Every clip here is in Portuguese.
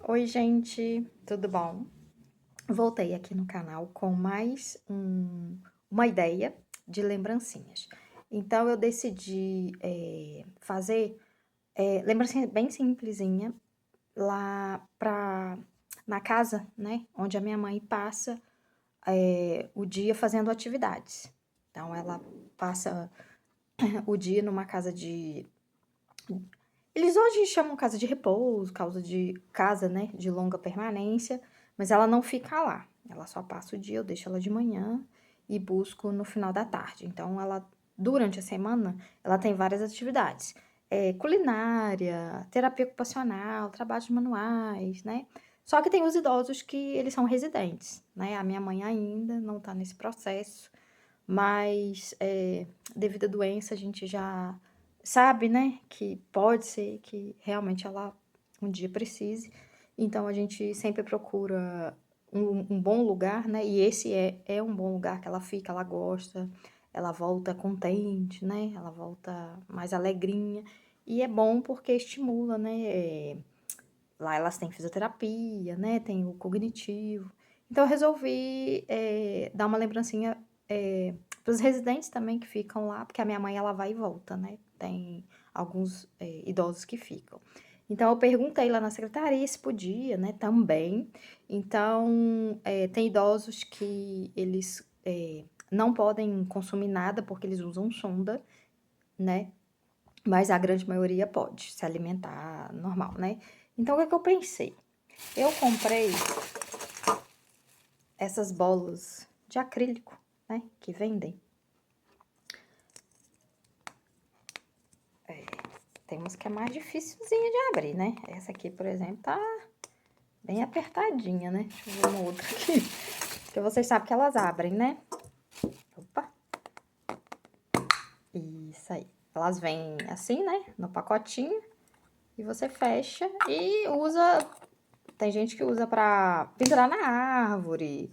Oi, gente, tudo bom? Voltei aqui no canal com uma ideia de lembrancinhas. Então, eu decidi fazer lembrancinha bem simplesinha lá na casa, né? Onde a minha mãe passa o dia fazendo atividades. Então, ela passa o dia numa casa de. Eles hoje chamam casa de repouso, casa, né, de longa permanência, mas ela não fica lá. Ela só passa o dia, eu deixo ela de manhã e busco no final da tarde. Então, durante a semana, ela tem várias atividades. Culinária, terapia ocupacional, trabalhos manuais, né? Só que tem os idosos que eles são residentes, né? A minha mãe ainda não tá nesse processo, mas devido à doença a gente já sabe, né, que pode ser que realmente ela um dia precise. Então a gente sempre procura um bom lugar, né? E esse é um bom lugar que ela fica, ela gosta, ela volta contente, né? Ela volta mais alegrinha. E é bom porque estimula, né? Lá elas têm fisioterapia, né? Tem o cognitivo. Então eu resolvi dar uma lembrancinha para os residentes também que ficam lá, porque a minha mãe ela vai e volta, né? Tem alguns idosos que ficam. Então eu perguntei lá na secretaria se podia, né? Também. Então tem idosos que eles não podem consumir nada porque eles usam sonda, né? Mas a grande maioria pode se alimentar normal, né? Então o que é que eu pensei? Eu comprei essas bolas de acrílico, né? Que vendem. Tem umas que é mais dificilzinha de abrir, né? Essa aqui, por exemplo, tá bem apertadinha, né? Deixa eu ver uma outra aqui. Porque vocês sabem que elas abrem, né? Opa! Isso aí. Elas vêm assim, né? No pacotinho. E você fecha e usa. Tem gente que usa pra pendurar na árvore,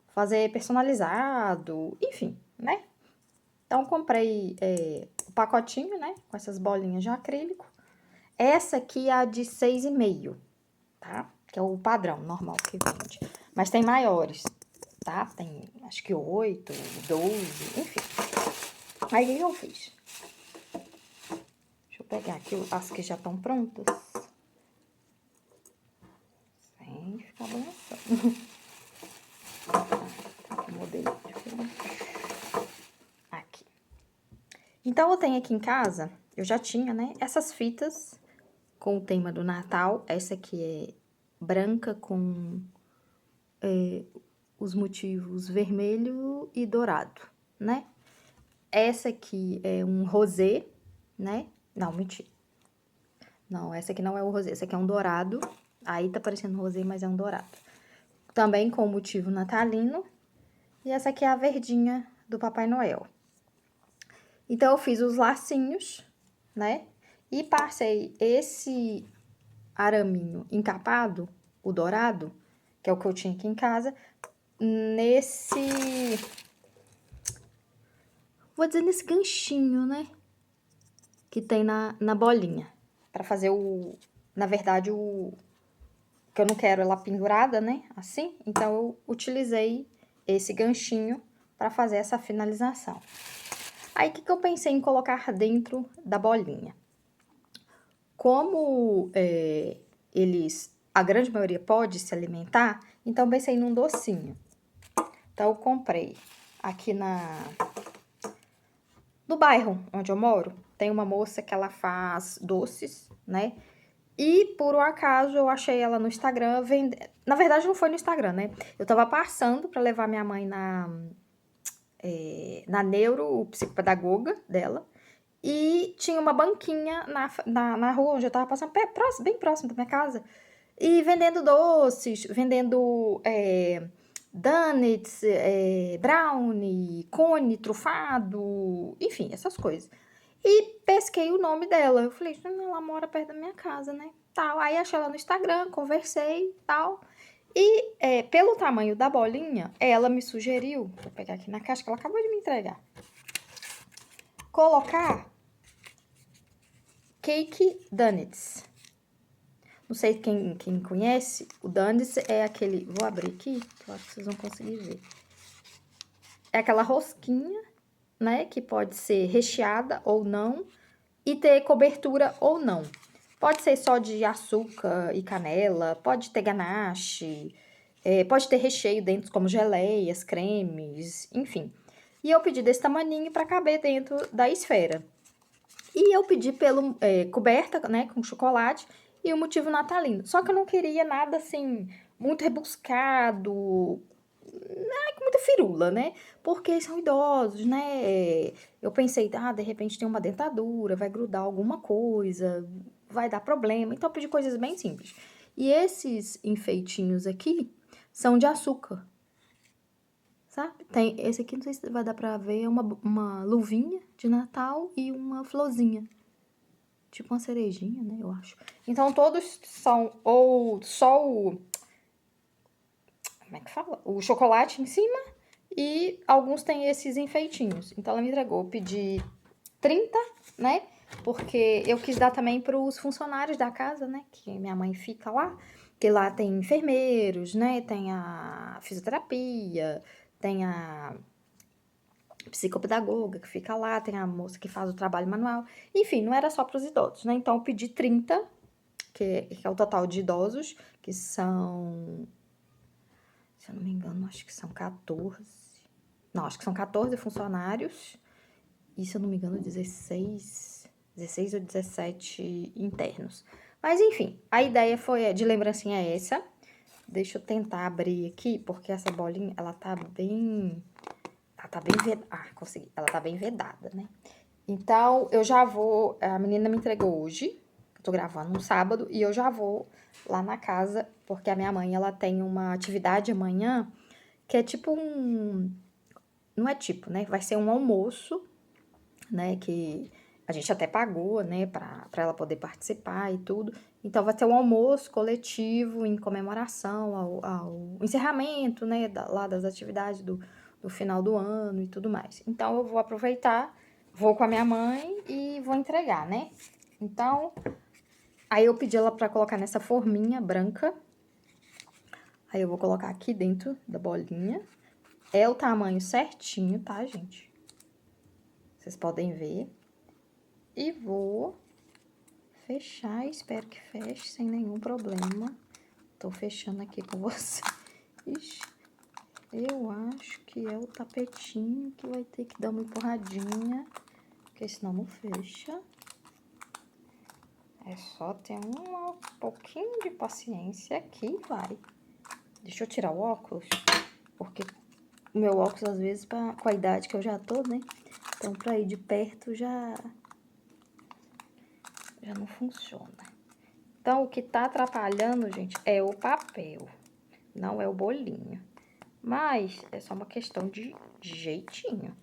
fazer personalizado, enfim, né? Então, comprei o pacotinho, né? Com essas bolinhas de acrílico. Essa aqui é a de 6,5, tá? Que é o padrão normal que vende. Mas tem maiores, tá? Tem acho que 8, 12, enfim. Aí o que eu fiz? Deixa eu pegar aqui as que já estão prontas. Sem ficar balançando. Acomodei diferente. Aqui. Então, eu tenho aqui em casa, eu já tinha, né? Essas fitas com o tema do Natal. Essa aqui é branca com os motivos vermelho e dourado, né? Essa aqui é um rosé, né? Não, mentira. Não, essa aqui não é o rosé, essa aqui é um dourado. Aí tá parecendo rosé, mas é um dourado. Também com o motivo natalino. E essa aqui é a verdinha do Papai Noel. Então, eu fiz os lacinhos, né? E passei esse araminho encapado, o dourado, que é o que eu tinha aqui em casa, nesse... Vou dizer nesse ganchinho, né? Que tem na bolinha. Pra fazer na verdade, que eu não quero ela pendurada, né? Assim. Então, eu utilizei esse ganchinho pra fazer essa finalização. Aí, o que eu pensei em colocar dentro da bolinha? Como a grande maioria pode se alimentar, então pensei num docinho. Então, eu comprei aqui no bairro onde eu moro, tem uma moça que ela faz doces, né? E, por um acaso, eu achei ela no Instagram vendendo. Na verdade, não foi no Instagram, né? Eu tava passando pra levar minha mãe na neuropsicopedagoga dela. E tinha uma banquinha na rua onde eu tava passando, bem próximo da minha casa. E vendendo doces, vendendo donuts, brownie, cone trufado, enfim, essas coisas. E pesquei o nome dela. Eu falei, ela mora perto da minha casa, né? Tal. Aí achei ela no Instagram, conversei tal. E pelo tamanho da bolinha, ela me sugeriu, vou pegar aqui na caixa que ela acabou de me entregar, colocar cake donuts. Não sei quem conhece, o Dandes é aquele... Vou abrir aqui, que eu acho que vocês vão conseguir ver. É aquela rosquinha, né, que pode ser recheada ou não, e ter cobertura ou não. Pode ser só de açúcar e canela, pode ter ganache, pode ter recheio dentro, como geleias, cremes, enfim. E eu pedi desse tamaninho para caber dentro da esfera. E eu pedi coberta, né, com chocolate e o motivo natalino. Só que eu não queria nada, assim, muito rebuscado, com muita firula, né? Porque são idosos, né? Eu pensei, de repente tem uma dentadura, vai grudar alguma coisa, vai dar problema. Então eu pedi coisas bem simples. E esses enfeitinhos aqui são de açúcar, sabe? Tem esse aqui, não sei se vai dar pra ver, é uma luvinha de Natal e uma florzinha. Tipo uma cerejinha, né? Eu acho. Então todos são ou só o... Como é que fala? O chocolate em cima. E alguns têm esses enfeitinhos. Então, ela me entregou. Eu pedi 30, né? Porque eu quis dar também para os funcionários da casa, né? Que minha mãe fica lá. Que lá tem enfermeiros, né? Tem a fisioterapia, tem a psicopedagoga que fica lá, tem a moça que faz o trabalho manual. Enfim, não era só para os idosos, né? Então, eu pedi 30, que é o total de idosos, que são... Se eu não me engano, acho que são 14. Não, acho que são 14 funcionários e, se eu não me engano, 16 ou 17 internos. Mas, enfim, a ideia foi de lembrancinha essa. Deixa eu tentar abrir aqui, porque essa bolinha, ela tá bem... Ela tá bem vedada. Ah, consegui. Ela tá bem vedada, né? Então, eu já vou... A menina me entregou hoje. Eu tô gravando no sábado. E eu já vou lá na casa, porque a minha mãe, ela tem uma atividade amanhã, que é tipo um... Não é tipo, né? Vai ser um almoço, né? Que a gente até pagou, né? Pra ela poder participar e tudo. Então, vai ter um almoço coletivo em comemoração ao encerramento, né? Lá das atividades do final do ano e tudo mais. Então, eu vou aproveitar, vou com a minha mãe e vou entregar, né? Então, aí eu pedi ela pra colocar nessa forminha branca. Aí, eu vou colocar aqui dentro da bolinha. É o tamanho certinho, tá, gente? Vocês podem ver. E vou fechar, espero que feche sem nenhum problema. Tô fechando aqui com você. Ixi, eu acho que é o tapetinho que vai ter que dar uma empurradinha, porque senão não fecha. É só ter um pouquinho de paciência que vai. Deixa eu tirar o óculos, porque o meu óculos, às vezes, com a idade que eu já tô, né? Então, pra ir de perto já não funciona. Então, o que tá atrapalhando, gente, é o papel, não é o bolinho. Mas é só uma questão de jeitinho.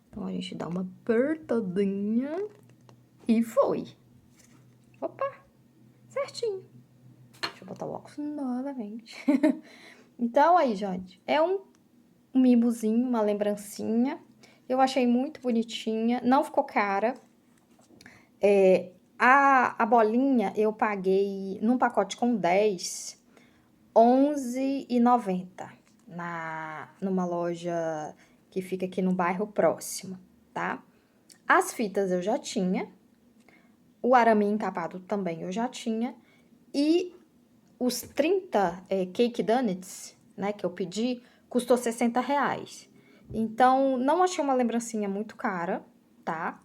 Então, a gente dá uma apertadinha e foi. Opa, certinho. Deixa eu botar o óculos novamente. Então, aí, gente, é um mimozinho, uma lembrancinha. Eu achei muito bonitinha, não ficou cara. A bolinha eu paguei num pacote com 10, R$11,90 numa loja que fica aqui no bairro próximo, tá? As fitas eu já tinha, o arame encapado também eu já tinha, e os 30 cake donuts, né, que eu pedi, custou R$60. Então, não achei uma lembrancinha muito cara, tá?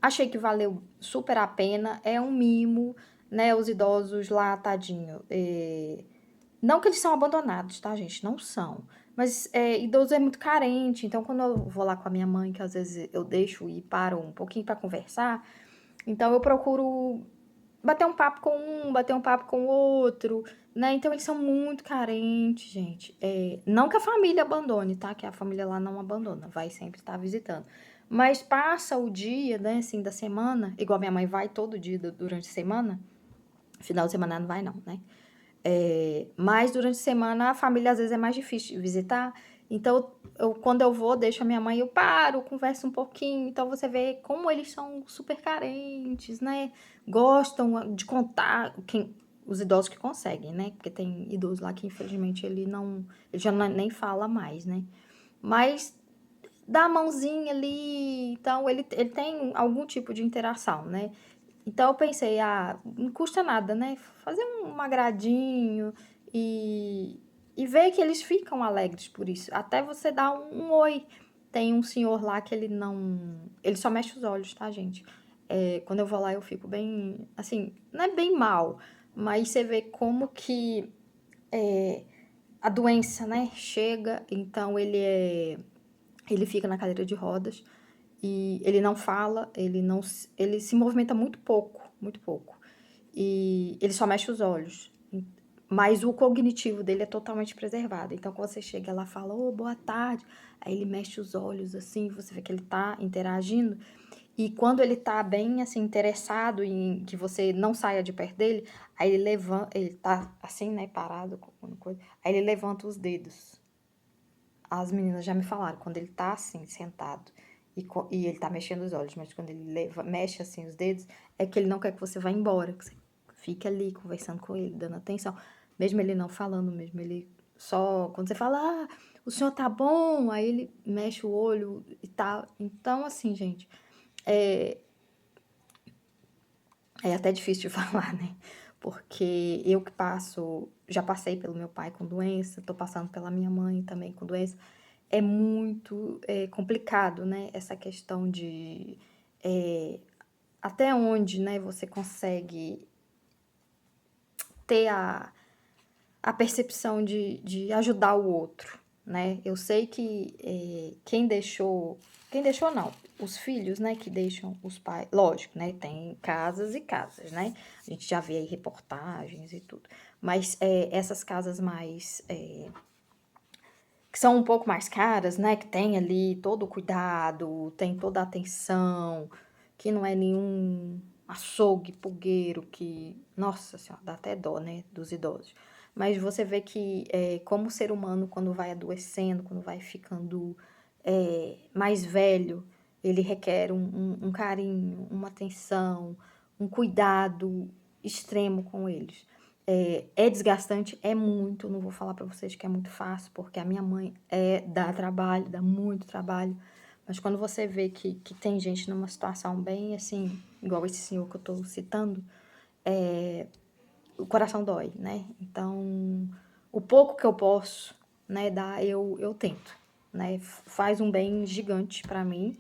Achei que valeu super a pena, é um mimo, né? Os idosos lá, tadinho. Não que eles são abandonados, tá, gente? Não são. Mas idoso é muito carente, então quando eu vou lá com a minha mãe, que às vezes eu deixo e paro um pouquinho pra conversar, então eu procuro bater um papo com um, bater um papo com o outro, né? Então eles são muito carentes, gente. Não que a família abandone, tá? Que a família lá não abandona, vai sempre estar visitando. Mas passa o dia, né, assim, da semana, igual minha mãe vai todo dia durante a semana, final de semana não vai não, né? Mas durante a semana a família às vezes é mais difícil de visitar, Então, quando eu vou, deixo a minha mãe, eu paro, converso um pouquinho. Então, você vê como eles são super carentes, né? Gostam de contar, os idosos que conseguem, né? Porque tem idoso lá que, infelizmente, ele já nem fala mais, né? Mas dá a mãozinha ali, então ele tem algum tipo de interação, né? Então eu pensei, não custa nada, né? Fazer um agradinho e ver que eles ficam alegres por isso. Até você dar um oi. Tem um senhor lá que ele não. Ele só mexe os olhos, tá, gente? Quando eu vou lá, eu fico bem. Assim, não é bem mal, mas você vê como que a doença, né, chega, então ele fica na cadeira de rodas e ele não fala, ele se movimenta muito pouco, muito pouco. E ele só mexe os olhos. Mas o cognitivo dele é totalmente preservado. Então, quando você chega lá e fala, boa tarde, aí ele mexe os olhos assim, você vê que ele tá interagindo. E quando ele tá bem, assim, interessado em que você não saia de perto dele, aí ele levanta, ele tá assim, né, parado, coisa, aí ele levanta os dedos. As meninas já me falaram, quando ele tá assim, sentado, e ele tá mexendo os olhos, mas quando ele mexe assim os dedos, é que ele não quer que você vá embora, que você fique ali conversando com ele, dando atenção. Mesmo ele não falando, mesmo ele só. Quando você fala, o senhor tá bom, aí ele mexe o olho e tal. Então, assim, gente, é, é até difícil de falar, né? Porque eu que já passei pelo meu pai com doença, tô passando pela minha mãe também com doença. É muito complicado, né? Essa questão de até onde, né, você consegue ter a percepção de ajudar o outro, né? Eu sei que quem deixou não, os filhos, né, que deixam os pais, lógico, né, tem casas e casas, né? A gente já vê aí reportagens e tudo, mas essas casas mais que são um pouco mais caras, né? Que tem ali todo o cuidado, tem toda a atenção, que não é nenhum açougue, pulgueiro, que, nossa senhora, dá até dó, né? Dos idosos. Mas você vê que, como o ser humano, quando vai adoecendo, quando vai ficando mais velho, ele requer um carinho, uma atenção, um cuidado extremo com eles. É desgastante, é muito, não vou falar pra vocês que é muito fácil, porque a minha mãe dá trabalho, dá muito trabalho, mas quando você vê que tem gente numa situação bem assim, igual esse senhor que eu tô citando, o coração dói, né? Então, o pouco que eu posso, né, dar, eu tento, né? Faz um bem gigante pra mim.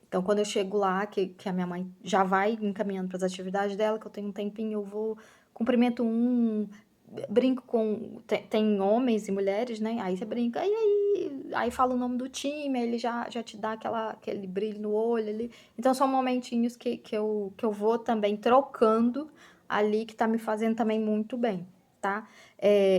Então, quando eu chego lá, que a minha mãe já vai encaminhando para as atividades dela, que eu tenho um tempinho, eu vou, cumprimento brinco com. Tem homens e mulheres, né? Aí você brinca, e aí fala o nome do time, aí ele já te dá aquele brilho no olho ali. Então, são momentinhos que eu vou também trocando ali, que tá me fazendo também muito bem, tá?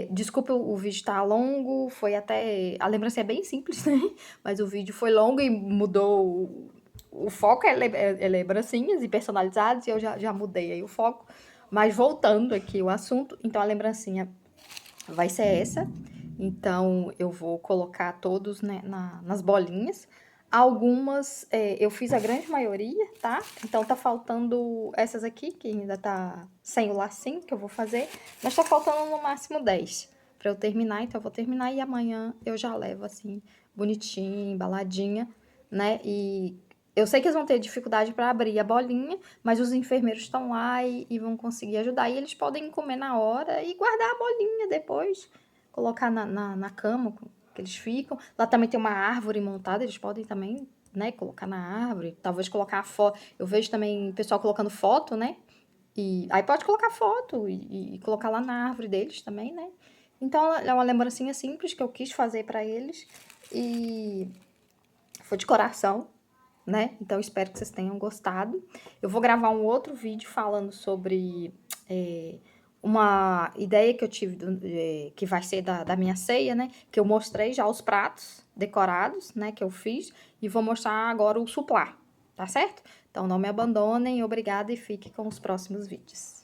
Desculpa o vídeo tá longo, foi até. A lembrança é bem simples, né? Mas o vídeo foi longo e mudou. O foco é lembrancinhas e personalizados, e eu já mudei aí o foco. Mas voltando aqui o assunto, então a lembrancinha vai ser essa. Então eu vou colocar todos, né, nas bolinhas. Algumas eu fiz a grande maioria, tá? Então tá faltando essas aqui, que ainda tá sem o lacinho que eu vou fazer. Mas tá faltando no máximo 10 pra eu terminar. Então eu vou terminar e amanhã eu já levo assim, bonitinha, embaladinha, né? E eu sei que eles vão ter dificuldade para abrir a bolinha, mas os enfermeiros estão lá e vão conseguir ajudar. E eles podem comer na hora e guardar a bolinha depois, colocar na cama que eles ficam. Lá também tem uma árvore montada, eles podem também, né, colocar na árvore. Talvez colocar a foto. Eu vejo também o pessoal colocando foto, né? E aí pode colocar foto e colocar lá na árvore deles também, né? Então é uma lembrancinha simples que eu quis fazer para eles e foi de coração, né? Então espero que vocês tenham gostado. Eu vou gravar um outro vídeo falando sobre uma ideia que eu tive, que vai ser da minha ceia, né? Que eu mostrei já os pratos decorados, né? Que eu fiz. E vou mostrar agora o suplá, tá certo? Então não me abandonem, obrigada e fique com os próximos vídeos.